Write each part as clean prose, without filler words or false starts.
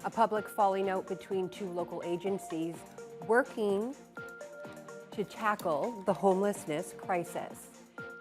A public falling out between two local agencies working to tackle the homelessness crisis.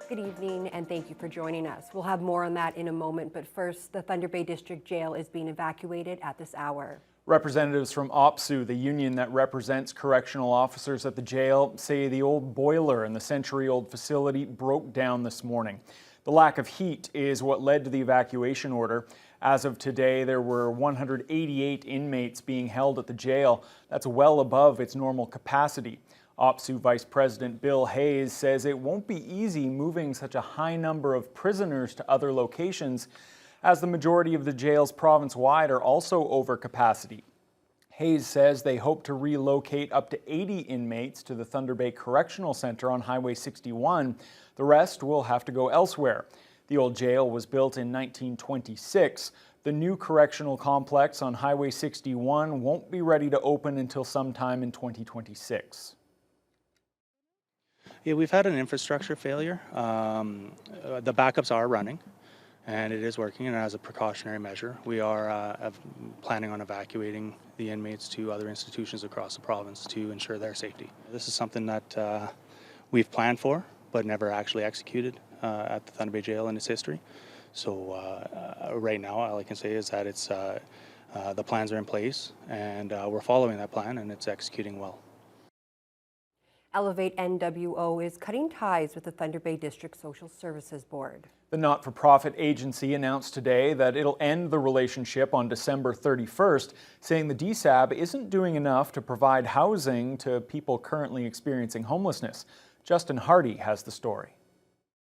Good evening and thank you for joining us. We'll have more on that in a moment, but first, the Thunder Bay District Jail is being evacuated at this hour. Representatives from OPSU, the union that represents correctional officers at the jail, say the old boiler in the century-old facility broke down this morning. The lack of heat is what led to the evacuation order. As of today, there were 188 inmates being held at the jail. That's well above its normal capacity. OPSU Vice President Bill Hayes says it won't be easy moving such a high number of prisoners to other locations, as the majority of the jails province-wide are also over capacity. Hayes says they hope to relocate up to 80 inmates to the Thunder Bay Correctional Centre on Highway 61. The rest will have to go elsewhere. The old jail was built in 1926. The new correctional complex on Highway 61 won't be ready to open until sometime in 2026. Yeah, we've had an infrastructure failure. The backups are running, and it is working, and as a precautionary measure, we are planning on evacuating the inmates to other institutions across the province to ensure their safety. This is something that we've planned for, but never actually executed at the Thunder Bay Jail in its history. So right now, all I can say is that it's the plans are in place, and we're following that plan, and it's executing well. Elevate NWO is cutting ties with the Thunder Bay District Social Services Board. The not-for-profit agency announced today that it'll end the relationship on December 31st, saying the DSAB isn't doing enough to provide housing to people currently experiencing homelessness. Justin Hardy has the story.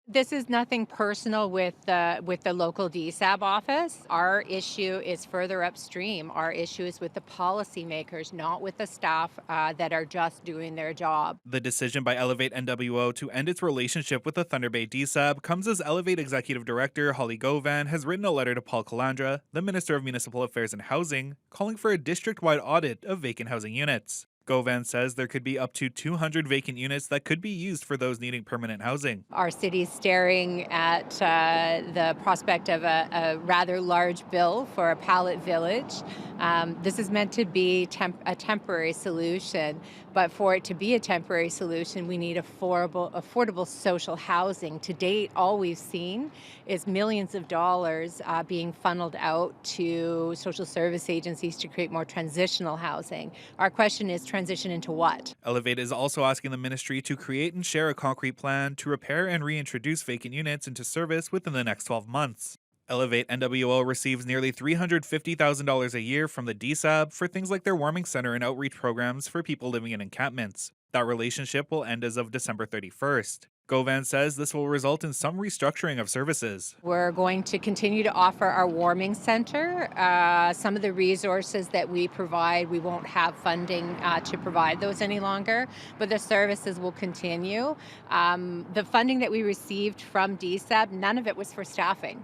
This is nothing personal with the local DSAB office. Our issue is further upstream. Our issue is with the policymakers, not with the staff that are just doing their job. The decision by Elevate NWO to end its relationship with the Thunder Bay DSAB comes as Elevate Executive Director Holly Govan has written a letter to Paul Calandra, the Minister of Municipal Affairs and Housing, calling for a district-wide audit of vacant housing units. Govan says there could be up to 200 vacant units that could be used for those needing permanent housing. Our city's staring at the prospect of a rather large bill for a pallet village. This is meant to be a temporary solution, but for it to be a temporary solution, we need affordable social housing. To date, all we've seen is millions of dollars being funneled out to social service agencies to create more transitional housing. Our question is, transition into what? Elevate is also asking the ministry to create and share a concrete plan to repair and reintroduce vacant units into service within the next 12 months. Elevate NWO receives nearly $350,000 a year from the DSAB for things like their warming center and outreach programs for people living in encampments. That relationship will end as of December 31st. Govan says this will result in some restructuring of services. We're going to continue to offer our warming center. Some of the resources that we provide, we won't have funding to provide those any longer, but the services will continue. The funding that we received from DSAB, none of it was for staffing.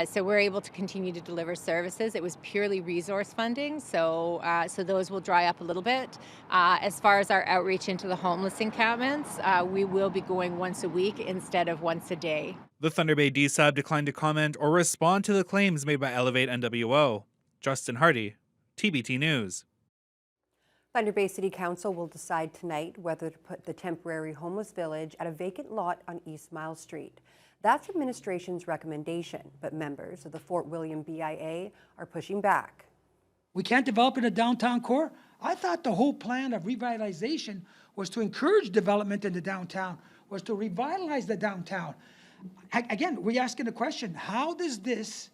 So we're able to continue to deliver services. It was purely resource funding, so those will dry up a little bit. As far as our outreach into the homeless encampments, we will be going once a week instead of once a day. The Thunder Bay DSAB declined to comment or respond to the claims made by Elevate NWO. Justin Hardy, TBT News. Thunder Bay City Council will decide tonight whether to put the temporary homeless village at a vacant lot on East Mile Street. That's administration's recommendation, but members of the Fort William BIA are pushing back. We can't develop in a downtown core? I thought the whole plan of revitalization was to encourage development in the downtown, was to revitalize the downtown. Again, we're asking the question, how does this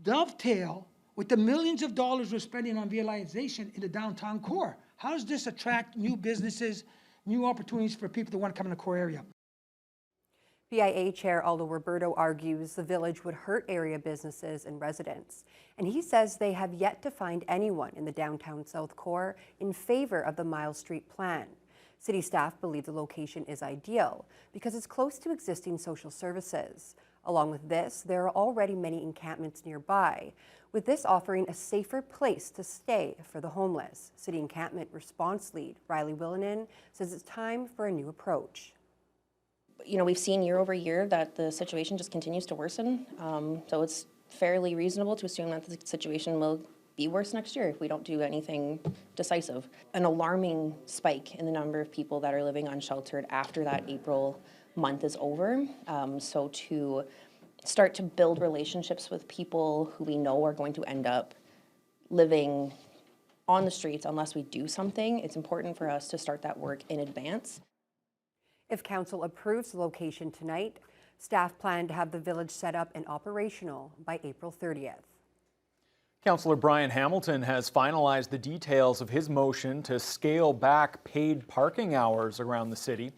dovetail with the millions of dollars we're spending on revitalization in the downtown core? How does this attract new businesses, new opportunities for people that want to come in the core area? BIA Chair Aldo Roberto argues the village would hurt area businesses and residents, and he says they have yet to find anyone in the downtown South Core in favor of the Mile Street plan. City staff believe the location is ideal because it's close to existing social services. Along with this, there are already many encampments nearby, with this offering a safer place to stay for the homeless. City Encampment Response Lead Riley Willinen says it's time for a new approach. You know, we've seen year over year that the situation just continues to worsen, so it's fairly reasonable to assume that the situation will be worse next year if we don't do anything decisive. An alarming spike in the number of people that are living unsheltered after that April month is over. So to start to build relationships with people who we know are going to end up living on the streets unless we do something, it's important for us to start that work in advance. If council approves the location tonight, staff plan to have the village set up and operational by April 30th. Councillor Brian Hamilton has finalized the details of his motion to scale back paid parking hours around the city.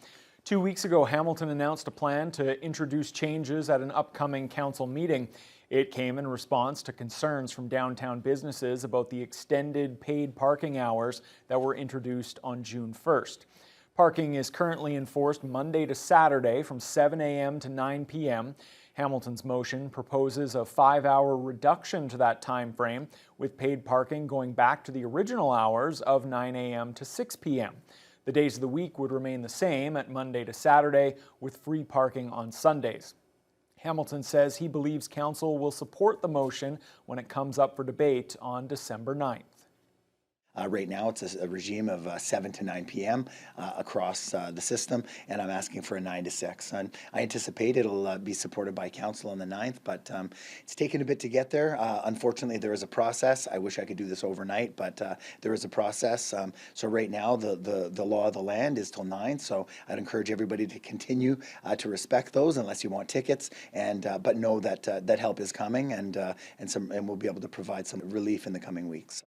2 weeks ago, Hamilton announced a plan to introduce changes at an upcoming council meeting. It came in response to concerns from downtown businesses about the extended paid parking hours that were introduced on June 1st. Parking is currently enforced Monday to Saturday from 7 a.m. to 9 p.m. Hamilton's motion proposes a 5-hour reduction to that time frame, with paid parking going back to the original hours of 9 a.m. to 6 p.m. The days of the week would remain the same at Monday to Saturday, with free parking on Sundays. Hamilton says he believes council will support the motion when it comes up for debate on December 9th. Right now, it's a regime of 7 to 9 p.m. Across the system, and I'm asking for a 9 to 6. And I anticipate it'll be supported by council on the 9th, but it's taken a bit to get there. Unfortunately, there is a process. I wish I could do this overnight, but there is a process. So right now, the law of the land is till 9, so I'd encourage everybody to continue to respect those unless you want tickets, and but know that that help is coming, and we'll be able to provide some relief in the coming weeks.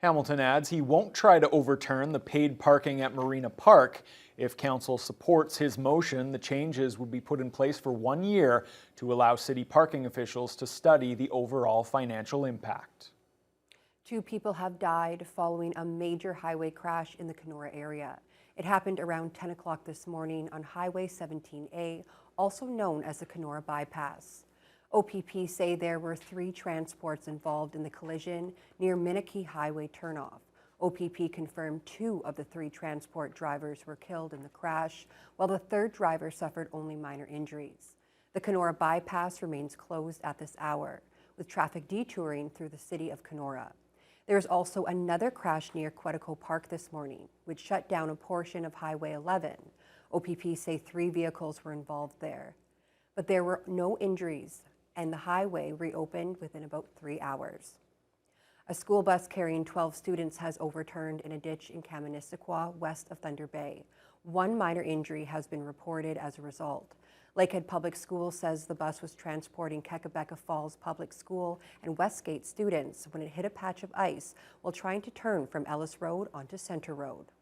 Hamilton adds he won't try to overturn the paid parking at Marina Park. If council supports his motion, the changes would be put in place for 1 year to allow city parking officials to study the overall financial impact. 2 people have died following a major highway crash in the Kenora area. It happened around 10 o'clock this morning on Highway 17A, also known as the Kenora Bypass. OPP say there were 3 transports involved in the collision near Minakee Highway turnoff. OPP confirmed 2 of the 3 transport drivers were killed in the crash, while the 3rd driver suffered only minor injuries. The Kenora Bypass remains closed at this hour, with traffic detouring through the city of Kenora. There is also another crash near Quetico Park this morning, which shut down a portion of Highway 11. OPP say 3 vehicles were involved there, but there were no injuries, and the highway reopened within about 3 hours. A school bus carrying 12 students has overturned in a ditch in Kaministiquia, west of Thunder Bay. 1 minor injury has been reported as a result. Lakehead Public Schools says the bus was transporting Kekabeka Falls Public School and Westgate students when it hit a patch of ice while trying to turn from Ellis Road onto Center Road.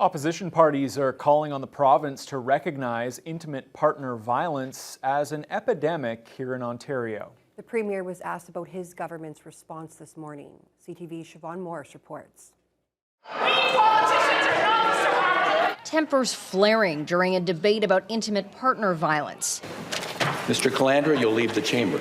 Opposition parties are calling on the province to recognize intimate partner violence as an epidemic here in Ontario. The Premier was asked about his government's response this morning. CTV's Siobhan Morris reports. Tempers flaring during a debate about intimate partner violence. Mr. Calandra, you'll leave the chamber.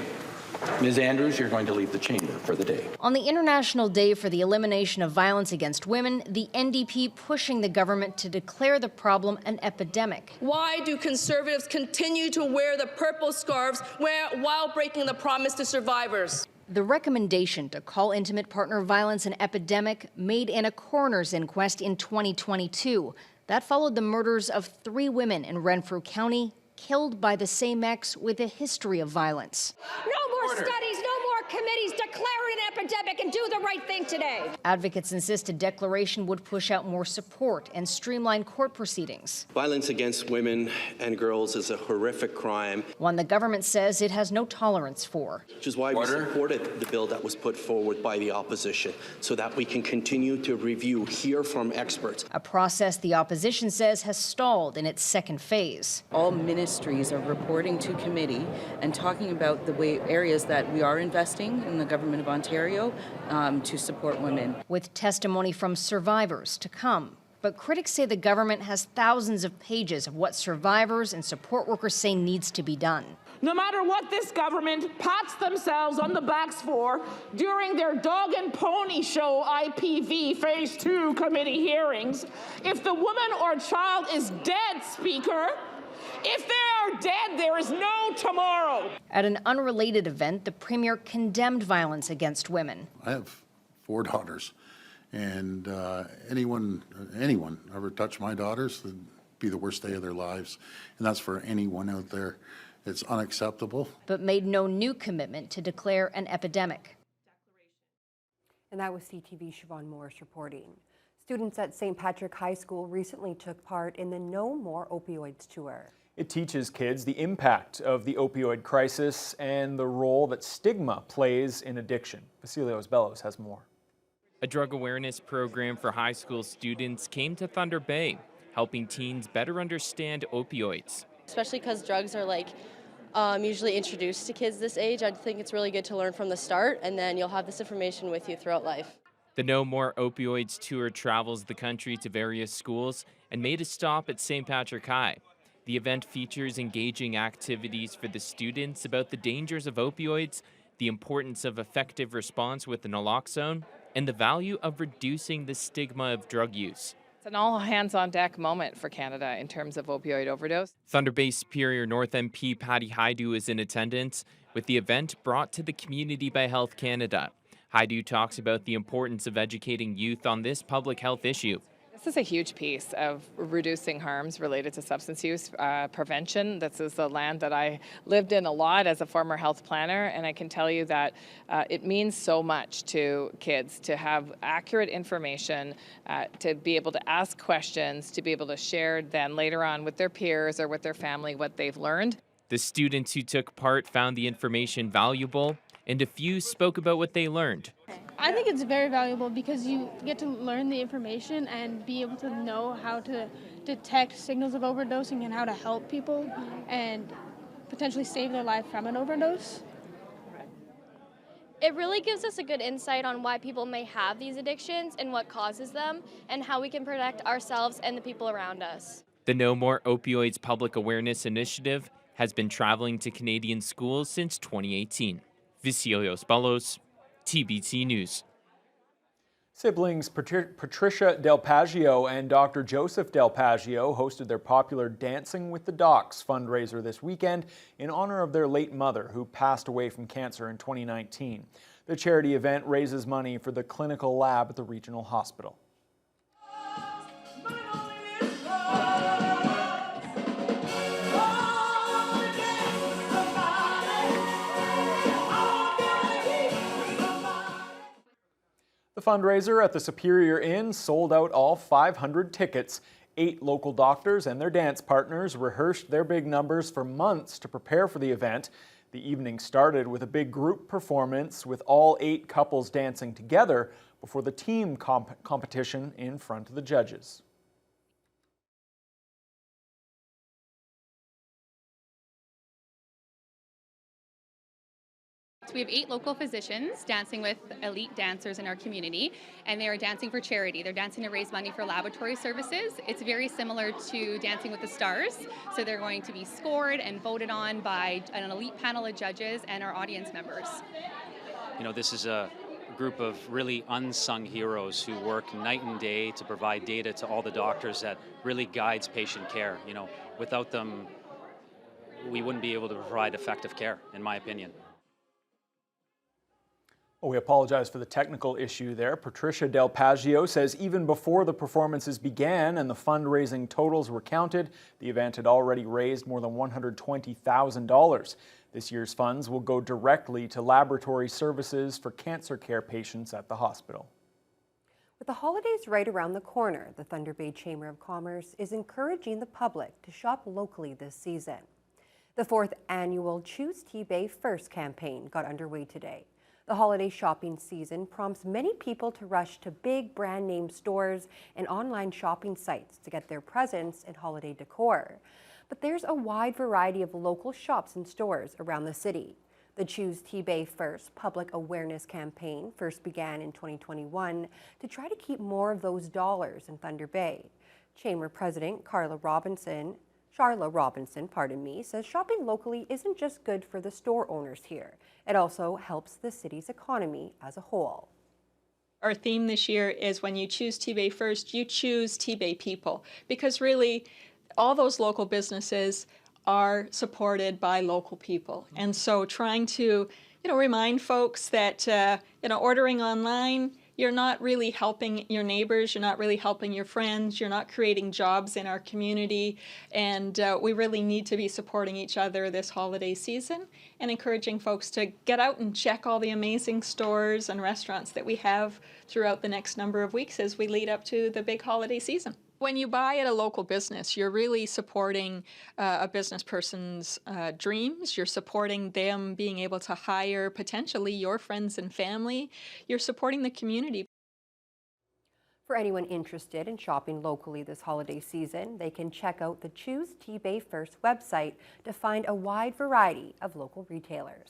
Ms. Andrews, you're going to leave the chamber for the day. On the International Day for the Elimination of Violence Against Women, the NDP pushing the government to declare the problem an epidemic. Why do Conservatives continue to wear the purple scarves while breaking the promise to survivors? The recommendation to call intimate partner violence an epidemic made in a coroner's inquest in 2022. That followed the murders of 3 women in Renfrew County, killed by the same ex with a history of violence. No more studies, no more committees. Declare it an epidemic and do the right thing today. Advocates insist a declaration would push out more support and streamline court proceedings. Violence against women and girls is a horrific crime. One the government says it has no tolerance for. Which is why we supported the bill that was put forward by the opposition, so that we can continue to review, hear from experts. A process the opposition says has stalled in its 2nd phase. All ministries are reporting to committee and talking about the areas that we are investing in the government of Ontario to support women. With testimony from survivors to come. But critics say the government has thousands of pages of what survivors and support workers say needs to be done. No matter what this government pats themselves on the backs for during their dog and pony show IPV Phase 2 committee hearings, if the woman or child is dead, Speaker, If they are dead, there is no tomorrow. At an unrelated event, the Premier condemned violence against women. I have 4 daughters, and anyone ever touch my daughters, it'd be the worst day of their lives, and that's for anyone out there. It's unacceptable. But made no new commitment to declare an epidemic. And that was CTV's Siobhan Morris reporting. Students at St. Patrick High School recently took part in the No More Opioids tour. It teaches kids the impact of the opioid crisis and the role that stigma plays in addiction. Vasilios Bellows has more. A drug awareness program for high school students came to Thunder Bay, helping teens better understand opioids. Especially because drugs are usually introduced to kids this age. I think it's really good to learn from the start, and then you'll have this information with you throughout life. The No More Opioids tour travels the country to various schools and made a stop at St. Patrick High. The event features engaging activities for the students about the dangers of opioids, the importance of effective response with naloxone, and the value of reducing the stigma of drug use. It's an all-hands-on-deck moment for Canada in terms of opioid overdose. Thunder Bay Superior North MP Patty Haidu is in attendance, with the event brought to the community by Health Canada. Haidu talks about the importance of educating youth on this public health issue. This is a huge piece of reducing harms related to substance use prevention. This is the land that I lived in a lot as a former health planner, and I can tell you that it means so much to kids to have accurate information, to be able to ask questions, to be able to share then later on with their peers or with their family what they've learned. The students who took part found the information valuable, and a few spoke about what they learned. I think it's very valuable because you get to learn the information and be able to know how to detect signals of overdosing and how to help people and potentially save their life from an overdose. It really gives us a good insight on why people may have these addictions and what causes them, and how we can protect ourselves and the people around us. The No More Opioids Public Awareness Initiative has been traveling to Canadian schools since 2018. Vasilios Bellows, TBT News. Siblings Patricia Del Paggio and Dr. Joseph Del Paggio hosted their popular Dancing with the Docs fundraiser this weekend in honor of their late mother, who passed away from cancer in 2019. The charity event raises money for the clinical lab at the regional hospital. The fundraiser at the Superior Inn sold out all 500 tickets. 8 local doctors and their dance partners rehearsed their big numbers for months to prepare for the event. The evening started with a big group performance with all 8 couples dancing together before the team competition in front of the judges. So we have 8 local physicians dancing with elite dancers in our community, and they are dancing for charity. They're dancing to raise money for laboratory services. It's very similar to Dancing with the Stars. So they're going to be scored and voted on by an elite panel of judges and our audience members. You know, this is a group of really unsung heroes who work night and day to provide data to all the doctors that really guides patient care. You know, without them, we wouldn't be able to provide effective care, in my opinion. Well, we apologize for the technical issue there. Patricia Del Paggio says even before the performances began and the fundraising totals were counted, the event had already raised more than $120,000. This year's funds will go directly to laboratory services for cancer care patients at the hospital. With the holidays right around the corner, the Thunder Bay Chamber of Commerce is encouraging the public to shop locally this season. The 4th annual Choose Tbay First campaign got underway today. The holiday shopping season prompts many people to rush to big brand name stores and online shopping sites to get their presents and holiday decor. But there's a wide variety of local shops and stores around the city. The Choose Tbay First public awareness campaign first began in 2021 to try to keep more of those dollars in Thunder Bay. Chamber President Charla Robinson, says shopping locally isn't just good for the store owners here. It also helps the city's economy as a whole. Our theme this year is when you choose Tbay First, you choose Tbay people, because really all those local businesses are supported by local people. And so trying to, remind folks that, ordering online, you're not really helping your neighbors, you're not really helping your friends, you're not creating jobs in our community, and we really need to be supporting each other this holiday season and encouraging folks to get out and check all the amazing stores and restaurants that we have throughout the next number of weeks as we lead up to the big holiday season. When you buy at a local business, you're really supporting a business person's dreams. You're supporting them being able to hire potentially your friends and family. You're supporting the community. For anyone interested in shopping locally this holiday season, they can check out the Choose Tbay First website to find a wide variety of local retailers.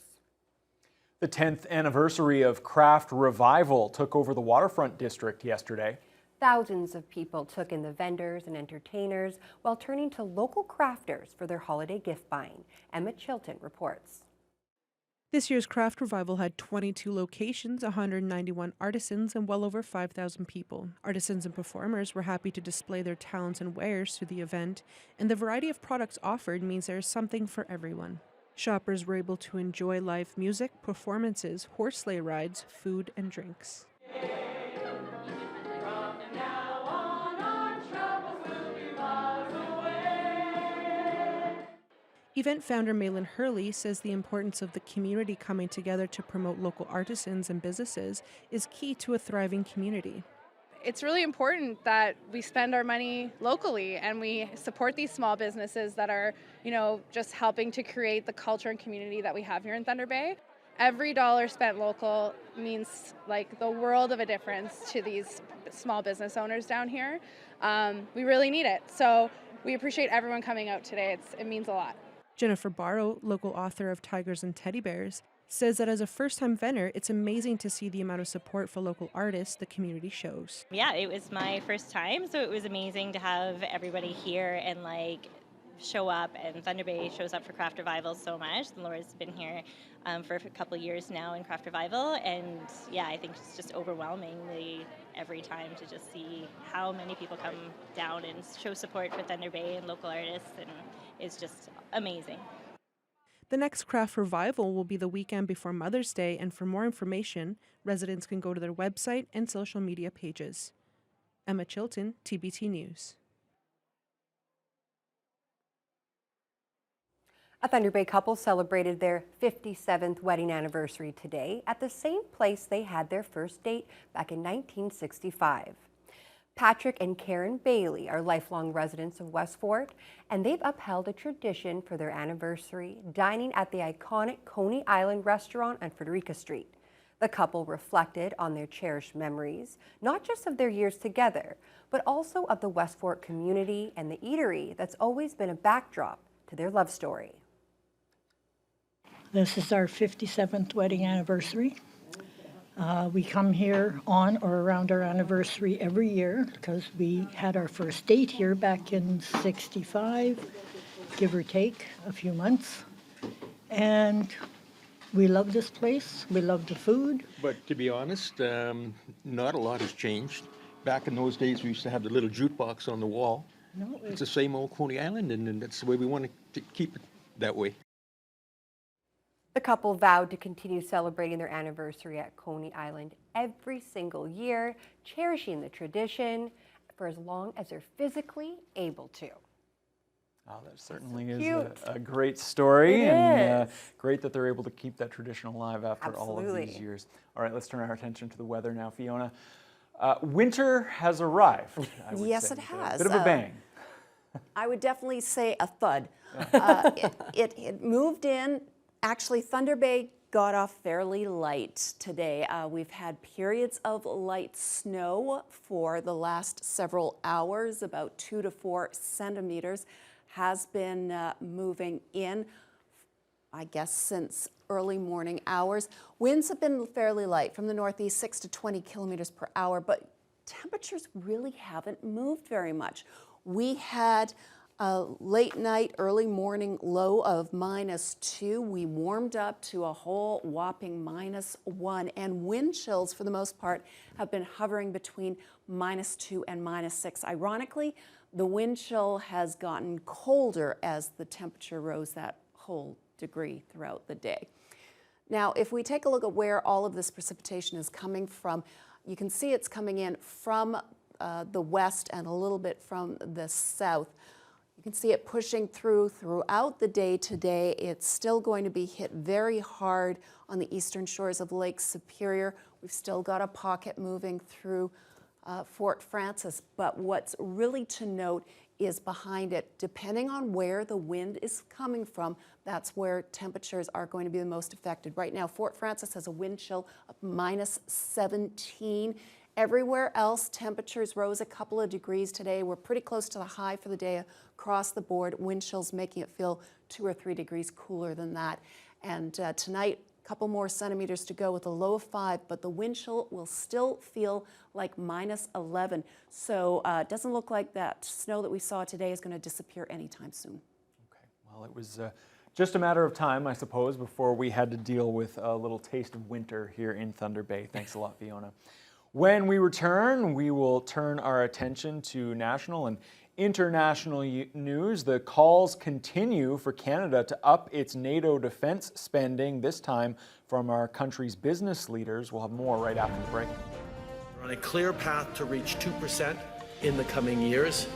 The 10th anniversary of Craft Revival took over the Waterfront District yesterday. Thousands of people took in the vendors and entertainers while turning to local crafters for their holiday gift buying. Emma Chilton reports. This year's Craft Revival had 22 locations, 191 artisans, and well over 5,000 people. Artisans and performers were happy to display their talents and wares through the event, and the variety of products offered means there is something for everyone. Shoppers were able to enjoy live music, performances, horse sleigh rides, food, and drinks. Event founder Malin Hurley says the importance of the community coming together to promote local artisans and businesses is key to a thriving community. It's really important that we spend our money locally and we support these small businesses that are, just helping to create the culture and community that we have here in Thunder Bay. Every dollar spent local means like the world of a difference to these small business owners down here. We really need it. So we appreciate everyone coming out today. It means a lot. Jennifer Barrow, local author of Tigers and Teddy Bears, says that as a first-time vendor, it's amazing to see the amount of support for local artists the community shows. Yeah, it was my first time, so it was amazing to have everybody here and show up, and Thunder Bay shows up for Craft Revival so much. Laura's been here for a couple of years now in Craft Revival, and I think it's just overwhelmingly every time to just see how many people come down and show support for Thunder Bay and local artists, and it's just amazing. The next Craft Revival will be the weekend before Mother's Day, and for more information, residents can go to their website and social media pages. Emma Chilton, TBT News. A Thunder Bay couple celebrated their 57th wedding anniversary today at the same place they had their first date back in 1965. Patrick and Karen Bailey are lifelong residents of West Fort, and they've upheld a tradition for their anniversary, dining at the iconic Coney Island restaurant on Frederica Street. The couple reflected on their cherished memories, not just of their years together, but also of the West Fort community and the eatery that's always been a backdrop to their love story. This is our 57th wedding anniversary. We come here on or around our anniversary every year because we had our first date here back in '65, give or take a few months. And we love this place. We love the food. But to be honest, not a lot has changed. Back in those days, we used to have the little jukebox on the wall. No, it's the same old Coney Island, and that's the way we want to keep it that way. The couple vowed to continue celebrating their anniversary at Coney Island every single year, cherishing the tradition for as long as they're physically able to. Oh, that certainly is a great story, and great that they're able to keep that tradition alive after all of these years. All right, let's turn our attention to the weather now, Fiona. Winter has arrived. I would yes, say. it has. Bit of a bang. I would definitely say a thud. It moved in. Actually, Thunder Bay got off fairly light today. We've had periods of light snow for the last several hours, about 2 to 4 centimeters has been moving in, I guess, since early morning hours. Winds have been fairly light from the northeast, 6 to 20 kilometers per hour, but temperatures really haven't moved very much. We had a late night, early morning low of -2. We warmed up to a whole whopping -1, and wind chills for the most part have been hovering between -2 and -6. Ironically, The wind chill has gotten colder as the temperature rose that whole degree throughout the day. Now, if we take a look at where all of this precipitation is coming from, you can see it's coming in from the west and a little bit from the south. You can see it pushing throughout the day today. It's still going to be hit very hard on the eastern shores of Lake Superior. We've still got a pocket moving through Fort Frances, but what's really to note is behind it, depending on where the wind is coming from, that's where temperatures are going to be the most affected. Right now, Fort Frances has a wind chill of -17. Everywhere else, temperatures rose a couple of degrees today. We're pretty close to the high for the day across the board. Wind chills making it feel 2 or 3 degrees cooler than that. And tonight, a couple more centimeters to go with a low of 5, but the wind chill will still feel like -11. So it doesn't look like that snow that we saw today is going to disappear anytime soon. Okay, well, it was just a matter of time, I suppose, before we had to deal with a little taste of winter here in Thunder Bay. Thanks a lot, Fiona. When we return, we will turn our attention to national and international news. The calls continue for Canada to up its NATO defense spending, this time from our country's business leaders. We'll have more right after the break. We're on a clear path to reach 2% in the coming years.